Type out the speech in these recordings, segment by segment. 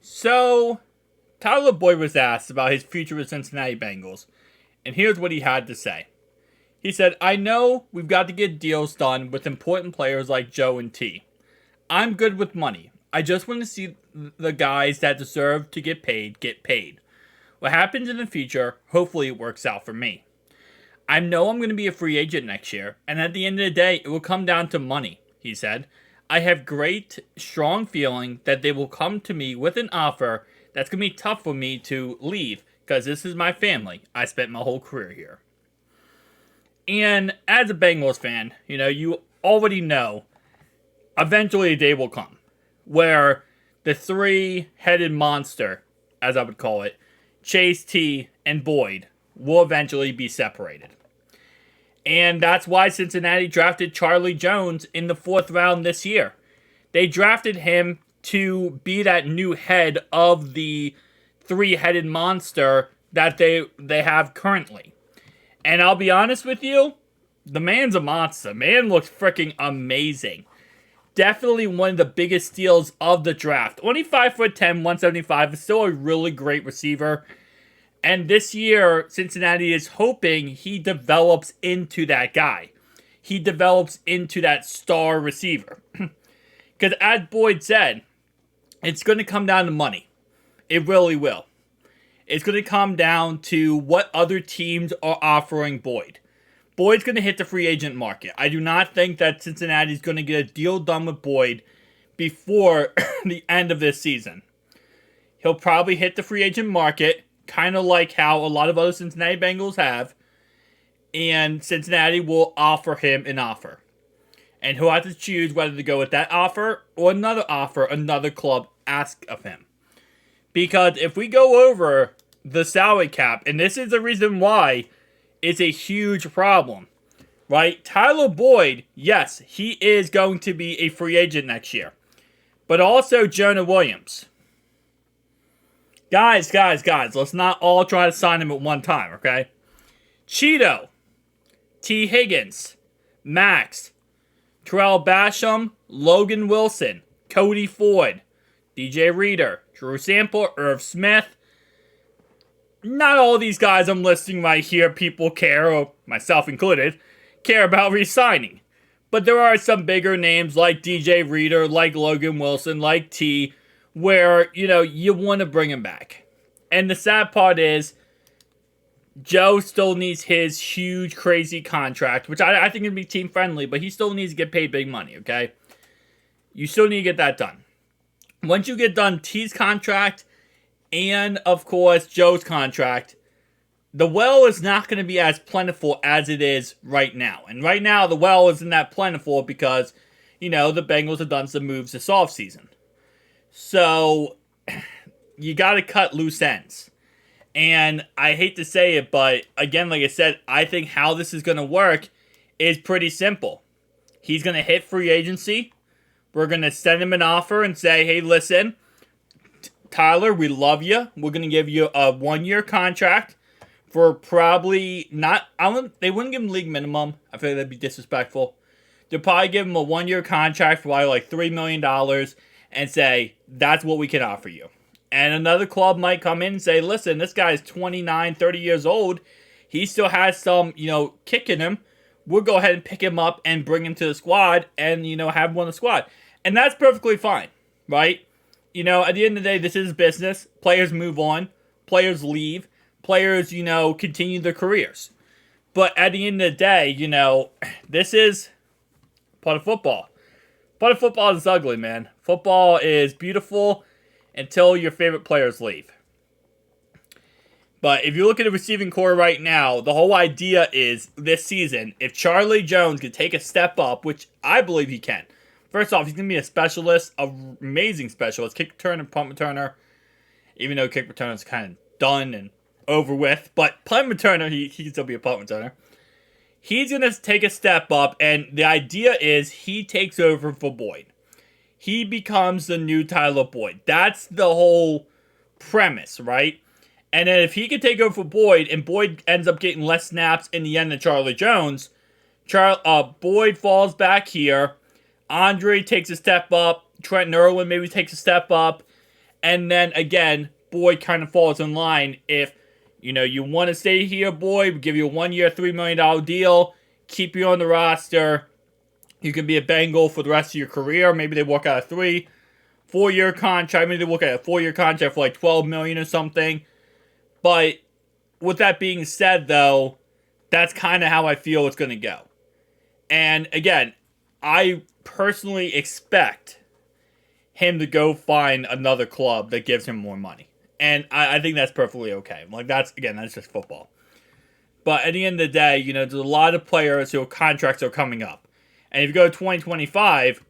So, Tyler Boyd was asked about his future with Cincinnati Bengals, and here's what he had to say. He said, I know we've got to get deals done with important players like Joe and T. I'm good with money. I just want to see the guys that deserve to get paid get paid. What happens in the future, hopefully it works out for me. I know I'm going to be a free agent next year, and at the end of the day, it will come down to money, he said. I have great, strong feeling that they will come to me with an offer that's going to be tough for me to leave, because this is my family. I spent my whole career here. And as a Bengals fan, you already know, eventually a day will come where the three-headed monster, as I would call it, Chase, T, and Boyd, will eventually be separated. And that's why Cincinnati drafted Charlie Jones in the 4th round this year. They drafted him to be that new head of the three-headed monster that they have currently. And I'll be honest with you, the man's a monster. Man looks freaking amazing. Definitely one of the biggest steals of the draft. Only 5'10", 175, is still a really great receiver. And this year, Cincinnati is hoping he develops into that guy. He develops into that star receiver. Because as Boyd said, it's going to come down to money. It really will. It's going to come down to what other teams are offering Boyd. Boyd's going to hit the free agent market. I do not think that Cincinnati is going to get a deal done with Boyd before the end of this season. He'll probably hit the free agent market, kind of like how a lot of other Cincinnati Bengals have, and Cincinnati will offer him an offer. And he'll have to choose whether to go with that offer or another club asks of him. Because if we go over the salary cap, and this is the reason why it's a huge problem, right? Tyler Boyd, yes, he is going to be a free agent next year. But also Jonah Williams. Guys, let's not all try to sign him at one time, okay? Cheeto, T. Higgins, Max, Terrell Basham, Logan Wilson, Cody Ford, DJ Reader, Drew Sample, Irv Smith. Not all these guys I'm listing right here people care, or myself included, care about re-signing. But there are some bigger names like DJ Reader, like Logan Wilson, like T, where, you want to bring him back. And the sad part is, Joe still needs his huge, crazy contract, which I think would be team-friendly, but he still needs to get paid big money, okay? You still need to get that done. Once you get done T's contract, and, of course, Joe's contract, the well is not going to be as plentiful as it is right now. And right now, the well isn't that plentiful because, the Bengals have done some moves this offseason. So, you got to cut loose ends. And I hate to say it, but again, like I said, I think how this is going to work is pretty simple. He's going to hit free agency. We're going to send him an offer and say, hey, listen, Tyler, we love you. We're going to give you a 1-year contract for probably they wouldn't give him league minimum. I feel like that'd be disrespectful. They'll probably give him a 1-year contract for probably like $3 million and say, that's what we can offer you. And another club might come in and say, listen, this guy's 29, 30 years old. He still has some, kick in him. We'll go ahead and pick him up and bring him to the squad and, have him on the squad. And that's perfectly fine, right? At the end of the day, this is business. Players move on. Players leave. Players, continue their careers. But at the end of the day, this is part of football. Part of football is ugly, man. Football is beautiful until your favorite players leave. But if you look at the receiving core right now, the whole idea is this season, if Charlie Jones can take a step up, which I believe he can. First off, he's going to be a specialist, an amazing specialist, kick returner, punt returner, even though kick returner is kind of done and over with. But punt returner, he can still be a punt returner. He's going to take a step up, and the idea is he takes over for Boyd. He becomes the new Tyler Boyd. That's the whole premise, right? And then if he can take over for Boyd, and Boyd ends up getting less snaps in the end than Charlie Jones, Boyd falls back here. Andre takes a step up. Trent Irwin maybe takes a step up. And then again, Boyd kind of falls in line. If you want to stay here, Boyd, we'll give you a 1-year, $3 million deal, keep you on the roster. You can be a Bengal for the rest of your career. Maybe they work out a 4-year contract. Maybe they work out a 4-year contract for like $12 million or something. But with that being said, though, that's kind of how I feel it's going to go. And again, I personally expect him to go find another club that gives him more money. And I think that's perfectly okay. Like, that's just football. But at the end of the day, there's a lot of players whose contracts are coming up. And if you go to 2025,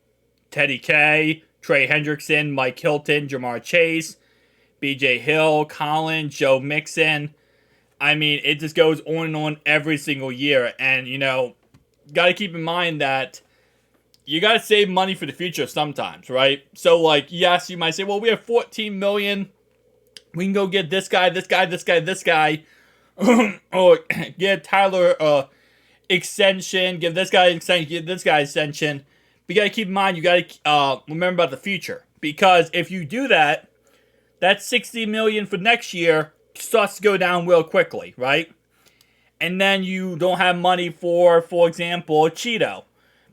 Teddy K, Trey Hendrickson, Mike Hilton, Jamar Chase, BJ Hill, Collin, Joe Mixon. I mean, it just goes on and on every single year. And, got to keep in mind that you got to save money for the future sometimes, right? So, like, yes, you might say, well, we have $14 million. We can go get this guy, this guy, this guy, this guy. Or get Tyler extension, give this guy extension, give this guy extension. But you got to keep in mind, you got to remember about the future. Because if you do that, that $60 million for next year starts to go down real quickly, right? And then you don't have money for example, Cheeto.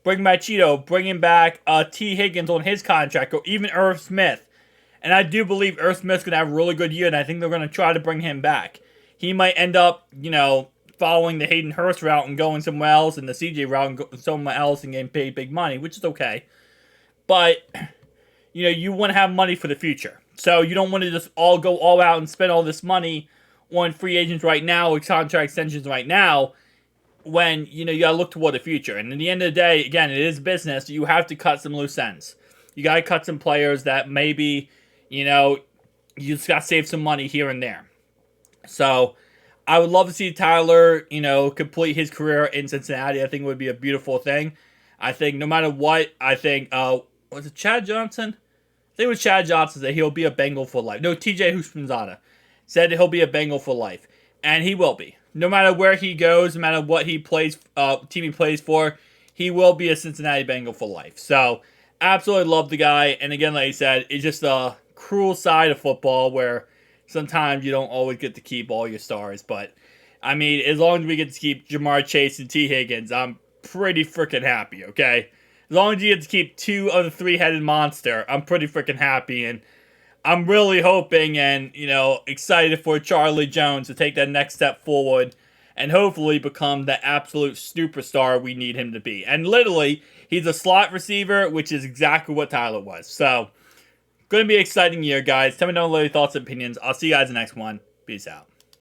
Bring back Cheeto, bringing back T. Higgins on his contract, or even Irv Smith. And I do believe Irv Smith's going to have a really good year, and I think they're going to try to bring him back. He might end up, following the Hayden Hurst route and going somewhere else, and the CJ route and going somewhere else and getting paid big money, which is okay. But, you want to have money for the future. So you don't want to just go all out and spend all this money on free agents right now or contract extensions right now when, you got to look toward the future. And at the end of the day, again, it is business. You have to cut some loose ends. You got to cut some players that maybe, you just got to save some money here and there. So I would love to see Tyler, complete his career in Cincinnati. I think it would be a beautiful thing. I think no matter what, I think, was it Chad Johnson? I think it was Chad Johnson that he'll be a Bengal for life. No, TJ Houshmandzadeh said he'll be a Bengal for life. And he will be. No matter where he goes, no matter what he plays, team he plays for, he will be a Cincinnati Bengal for life. So, absolutely love the guy. And again, like I said, it's just a cruel side of football where sometimes you don't always get to keep all your stars. But, I mean, as long as we get to keep Jamar Chase and T. Higgins, I'm pretty freaking happy, okay? As long as you get to keep 2 of the 3-headed monster, I'm pretty freaking happy. And I'm really hoping and, excited for Charlie Jones to take that next step forward and hopefully become the absolute superstar we need him to be. And literally, he's a slot receiver, which is exactly what Tyler was. So, going to be an exciting year, guys. Tell me down below your thoughts and opinions. I'll see you guys in the next one. Peace out.